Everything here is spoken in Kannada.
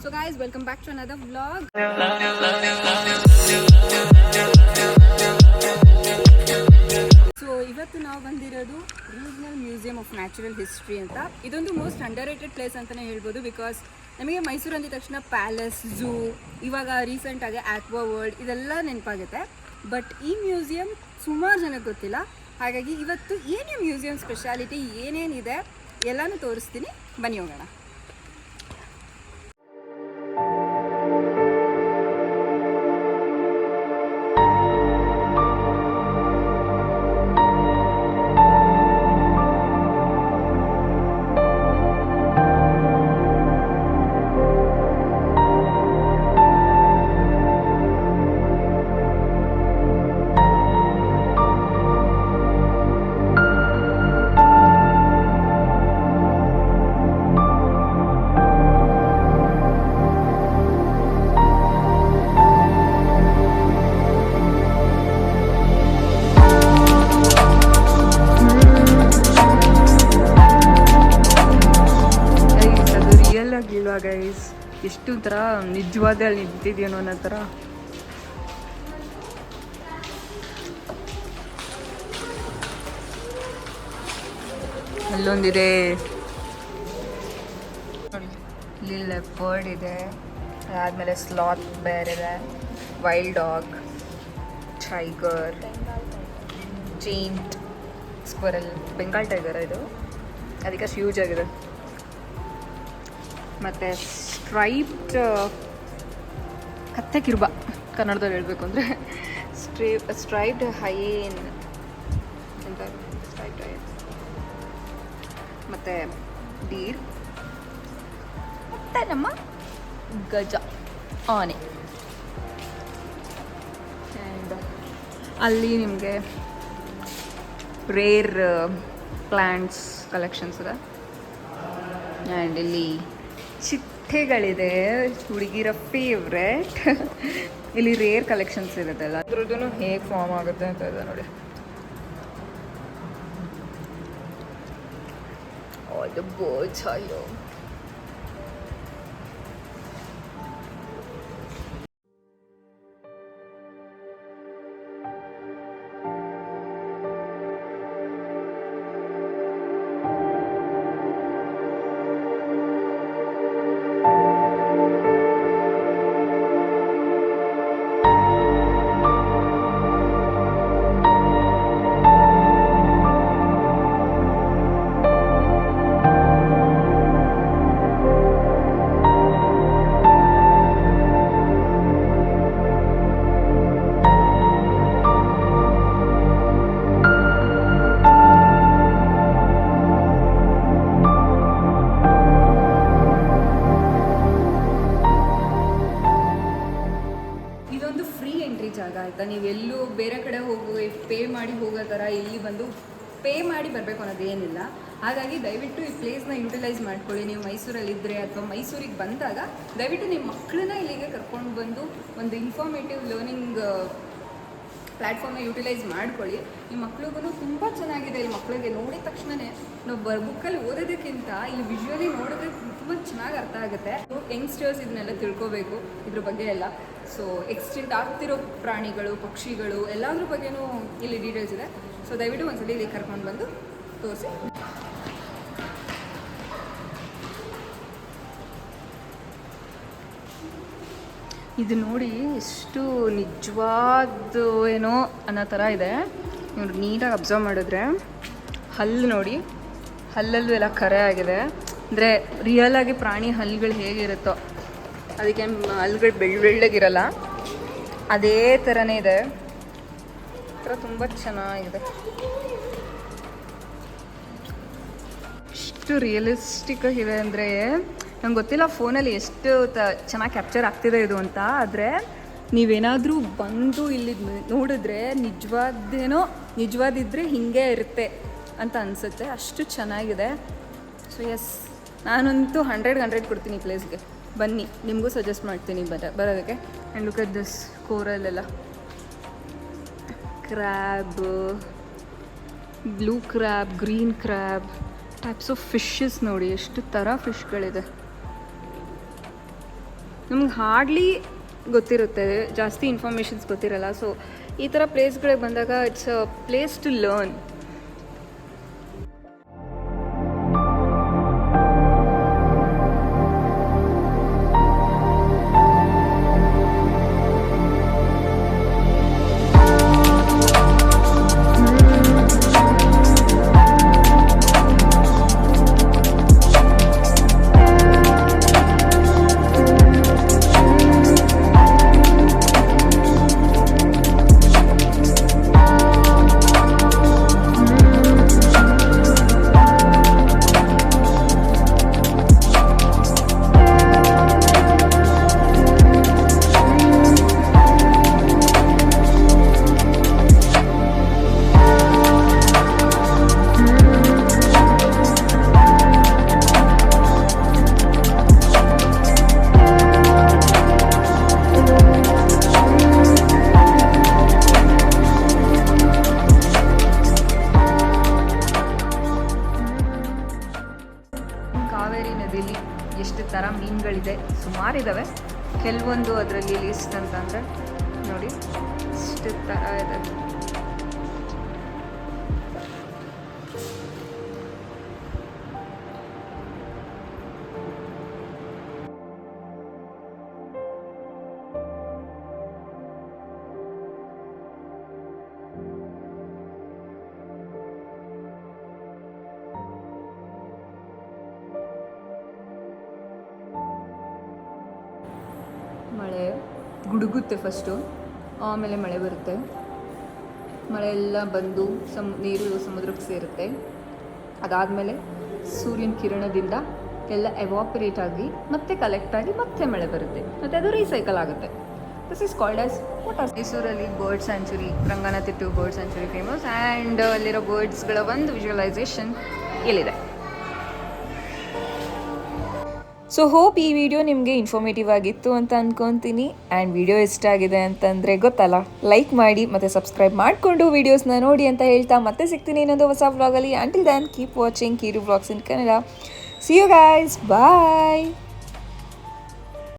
So guys, welcome back to another vlog. So ಇವತ್ತು ನಾವು ಬಂದಿರೋದು regional museum of natural history ಅಂತ. ಇದೊಂದು ಮೋಸ್ಟ್ ಅಂಡರ್ ರೇಟೆಡ್ ಪ್ಲೇಸ್ ಅಂತಲೇ ಹೇಳ್ಬೋದು. ಬಿಕಾಸ್ ನಮಗೆ ಮೈಸೂರು ಅಂದಿದ ತಕ್ಷಣ ಪ್ಯಾಲೇಸ್, ಝೂ, ಇವಾಗ ರೀಸೆಂಟಾಗಿ ಆಕ್ವಾ ವರ್ಲ್ಡ್ ಇದೆಲ್ಲ ನೆನಪಾಗುತ್ತೆ. ಬಟ್ ಈ ಮ್ಯೂಸಿಯಂ ಸುಮಾರು ಜನಕ್ಕೆ ಗೊತ್ತಿಲ್ಲ. ಹಾಗಾಗಿ ಇವತ್ತು ಏನೇ ಮ್ಯೂಸಿಯಂ ಸ್ಪೆಷಾಲಿಟಿ ಏನೇನಿದೆ ಎಲ್ಲನೂ ತೋರಿಸ್ತೀನಿ, ಬನ್ನಿ ಹೋಗೋಣ. ಗೈಸ್, ಎಷ್ಟು ಥರ ನಿಜವಾದ ಅಲ್ಲಿ ನಿಂತಿದೆಯೋ ಅನ್ನೋ ಥರ. ಅಲ್ಲೊಂದಿದೆ, ಇಲ್ಲಿ ಲೆಪರ್ಡ್ ಇದೆ, ಅದಾದಮೇಲೆ ಸ್ಲಾತ್ ಬೇರ್ ಇದೆ, wild dog, tiger, giant squirrel, Bengal tiger ಇದು, ಅದಕ್ಕೆ ಅಷ್ಟು ಯೂಸ್ ಆಗಿದೆ. ಮತ್ತು ಸ್ಟ್ರೈಪ್ಡ್ ಕತ್ತೆ ಕಿರುಬ, ಕನ್ನಡದಲ್ಲಿ ಹೇಳಬೇಕು ಅಂದರೆ ಸ್ಟ್ರೈಪ್ಡ್ ಹೈಯೇನ್ ಅಂತ, ಸ್ಟ್ರೈಪ್ಡ್ ಹೈಯೇನ್, ಮತ್ತು ಡೀರ್, ಮತ್ತು ನಮ್ಮ ಗಜ ಆನೆ. ಆ್ಯಂಡ್ ಅಲ್ಲಿ ನಿಮಗೆ ರೇರ್ ಪ್ಲ್ಯಾಂಟ್ಸ್ ಕಲೆಕ್ಷನ್ಸ್ ಇದೆ. ಆ್ಯಂಡ್ ಇಲ್ಲಿ ಚಿಟ್ಟೆಗಳಿದೆ, ಹುಡುಗಿರ ಫೇವ್ರೆಟ್. ಇಲ್ಲಿ ರೇರ್ ಕಲೆಕ್ಷನ್ಸ್ ಇರುತ್ತಲ್ಲ, ಅದ್ರದ್ದು ಹೇಗೆ ಫಾರ್ಮ್ ಆಗುತ್ತೆ ಅಂತ ಇದೆ ನೋಡಿ. ಆಲ್ ದ ಬರ್ಡ್ಸ್ ಅಯ್ಯೋ. ಆಯಿತಾ, ನೀವೆಲ್ಲೂ ಬೇರೆ ಕಡೆ ಪೇ ಮಾಡಿ ಹೋಗೋ ಥರ ಇಲ್ಲಿ ಬಂದು ಪೇ ಮಾಡಿ ಬರಬೇಕು ಅನ್ನೋದು ಏನಿಲ್ಲ. ಹಾಗಾಗಿ ದಯವಿಟ್ಟು ಈ ಪ್ಲೇಸ್ನ ಯುಟಿಲೈಸ್ ಮಾಡ್ಕೊಳ್ಳಿ. ನೀವು ಮೈಸೂರಲ್ಲಿದ್ದರೆ ಅಥವಾ ಮೈಸೂರಿಗೆ ಬಂದಾಗ ದಯವಿಟ್ಟು ನಿಮ್ಮ ಮಕ್ಕಳನ್ನ ಇಲ್ಲಿಗೆ ಕರ್ಕೊಂಡು ಬಂದು ಒಂದು ಇನ್ಫಾರ್ಮೇಟಿವ್ ಲರ್ನಿಂಗ್ ಪ್ಲ್ಯಾಟ್ಫಾರ್ಮ್ನ ಯುಟಿಲೈಸ್ ಮಾಡ್ಕೊಳ್ಳಿ. ನಿಮ್ಮ ಮಕ್ಳಿಗೂ ತುಂಬ ಚೆನ್ನಾಗಿದೆ. ಇಲ್ಲಿ ಮಕ್ಕಳಿಗೆ ನೋಡಿದ ತಕ್ಷಣವೇ ನಾವು ಬುಕ್ಕಲ್ಲಿ ಓದೋದಕ್ಕಿಂತ ಇಲ್ಲಿ ವಿಜುವಲಿ ನೋಡೋದಕ್ಕೆ ತುಂಬ ಚೆನ್ನಾಗಿ ಅರ್ಥ ಆಗುತ್ತೆ. ಯಂಗ್ಸ್ಟರ್ಸ್ ಇದನ್ನೆಲ್ಲ ತಿಳ್ಕೋಬೇಕು, ಇದ್ರ ಬಗ್ಗೆ ಎಲ್ಲ. ಸೊ ಎಕ್ಸ್ಟೆಂಟ್ ಆಗ್ತಿರೋ ಪ್ರಾಣಿಗಳು, ಪಕ್ಷಿಗಳು ಎಲ್ಲದ್ರ ಬಗ್ಗೆನೂ ಇಲ್ಲಿ ಡೀಟೇಲ್ಸ್ ಇದೆ. ಸೊ ದಯವಿಟ್ಟು ಒಂದ್ಸಲಿ ಇಲ್ಲಿ ಕರ್ಕೊಂಡು ಬಂದು ತೋರಿಸಿ. ಇದು ನೋಡಿ ಎಷ್ಟು ನಿಜವಾದ ಏನೋ ಅನ್ನೋ ಥರ ಇದೆ. ನೀವು ನೀಟಾಗಿ ಅಬ್ಸರ್ವ್ ಮಾಡಿದ್ರೆ ಹಲ್ಲು ನೋಡಿ, ಹಲ್ಲಲ್ಲೂ ಎಲ್ಲ ಕರೆ ಆಗಿದೆ. ಅಂದರೆ ರಿಯಲಾಗಿ ಪ್ರಾಣಿ ಹಲ್ಲುಗಳು ಹೇಗಿರುತ್ತೋ ಅದಕ್ಕೆ ಹಲ್ಲುಗಳು ಬೆಳ್ಳಗಿರಲ್ಲ, ಅದೇ ಥರನೇ ಇದೆ. ಥರ ತುಂಬ ಚೆನ್ನಾಗಿದೆ. ಎಷ್ಟು ರಿಯಲಿಸ್ಟಿಕ್ ಆಗಿದೆ ಅಂದರೆ ನಂಗೆ ಗೊತ್ತಿಲ್ಲ ಫೋನಲ್ಲಿ ಎಷ್ಟು ಚೆನ್ನಾಗಿ ಕ್ಯಾಪ್ಚರ್ ಆಗ್ತಿದೆ ಇದು ಅಂತ. ಆದರೆ ನೀವೇನಾದರೂ ಬಂದು ಇಲ್ಲಿ ನೋಡಿದ್ರೆ ನಿಜವಾದಿದ್ರೆ ಹೀಗೆ ಇರುತ್ತೆ ಅಂತ ಅನಿಸುತ್ತೆ. ಅಷ್ಟು ಚೆನ್ನಾಗಿದೆ. ಸೊ ಎಸ್, ನಾನಂತೂ 100 ಕೊಡ್ತೀನಿ ಈ ಪ್ಲೇಸ್ಗೆ. ಬನ್ನಿ, ನಿಮಗೂ ಸಜೆಸ್ಟ್ ಮಾಡ್ತೀನಿ ಬರೋದಕ್ಕೆ. ಆ್ಯಂಡ್ ಲುಕ್ ಅಟ್ ದಿಸ್ ಕೋರಲ್ಲೆಲ್ಲ, crab, blue crab, green crab, types of fishes ನೋಡಿ, ಎಷ್ಟು ಥರ ಫಿಶ್ಗಳಿದೆ. ನಮ್ಗೆ ಹಾರ್ಡ್ಲಿ ಗೊತ್ತಿರುತ್ತೆ, ಜಾಸ್ತಿ ಇನ್ಫಾರ್ಮೇಷನ್ಸ್ ಗೊತ್ತಿರಲ್ಲ. ಸೊ ಈ ಥರ ಪ್ಲೇಸ್ಗಳಿಗೆ ಬಂದಾಗ it's a place to learn. Kaveri ನದಿಯಲ್ಲಿ ಎಷ್ಟು ಥರ ಮೀನುಗಳಿದೆ, ಸುಮಾರಿದ್ದಾವೆ. ಕೆಲವೊಂದು ಅದರಲ್ಲಿ ಲಿಸ್ಟ್ ಅಂತಂದರೆ ನೋಡಿ ಇಷ್ಟು ಥರ ಇದೆ. ಮಳೆ ಗುಡುಗುತ್ತೆ ಫಸ್ಟು, ಆಮೇಲೆ ಮಳೆ ಬರುತ್ತೆ. ಮಳೆ ಎಲ್ಲ ಬಂದು ನೀರು ಸಮುದ್ರಕ್ಕೆ ಸೇರುತ್ತೆ. ಅದಾದಮೇಲೆ ಸೂರ್ಯನ ಕಿರಣದಿಂದ ಎಲ್ಲ ಎವಾಪರೇಟ್ ಆಗಿ ಮತ್ತೆ ಕಲೆಕ್ಟ್ ಆಗಿ ಮತ್ತೆ ಮಳೆ ಬರುತ್ತೆ, ಮತ್ತು ಅದು ರೀಸೈಕಲ್ ಆಗುತ್ತೆ. This is called as water. ಮೈಸೂರಲ್ಲಿ bird sanctuary, Ranganathittu bird sanctuary famous. And ಅಲ್ಲಿರೋ ಬರ್ಡ್ಸ್ಗಳ ಒಂದು ವಿಜುವಲೈಸೇಷನ್ ಇಲ್ಲಿದೆ. ಸೊ ಹೋಪ್ ಈ ವಿಡಿಯೋ ನಿಮಗೆ ಇನ್ಫಾರ್ಮೇಟಿವ್ ಆಗಿತ್ತು ಅಂತ ಅಂದ್ಕೊತೀನಿ. ಆ್ಯಂಡ್ ವಿಡಿಯೋ ಇಷ್ಟ ಆಗಿದೆ ಅಂತಂದರೆ ಗೊತ್ತಲ್ಲ, ಲೈಕ್ ಮಾಡಿ ಮತ್ತು ಸಬ್ಸ್ಕ್ರೈಬ್ ಮಾಡಿಕೊಂಡು ವೀಡಿಯೋಸ್ನ ನೋಡಿ ಅಂತ ಹೇಳ್ತಾ ಮತ್ತೆ ಸಿಗ್ತೀನಿ ಇನ್ನೊಂದು ಹೊಸ ವ್ಲಾಗಲ್ಲಿ. Until then keep watching Kiru vlogs in Kannada. See you guys, bye.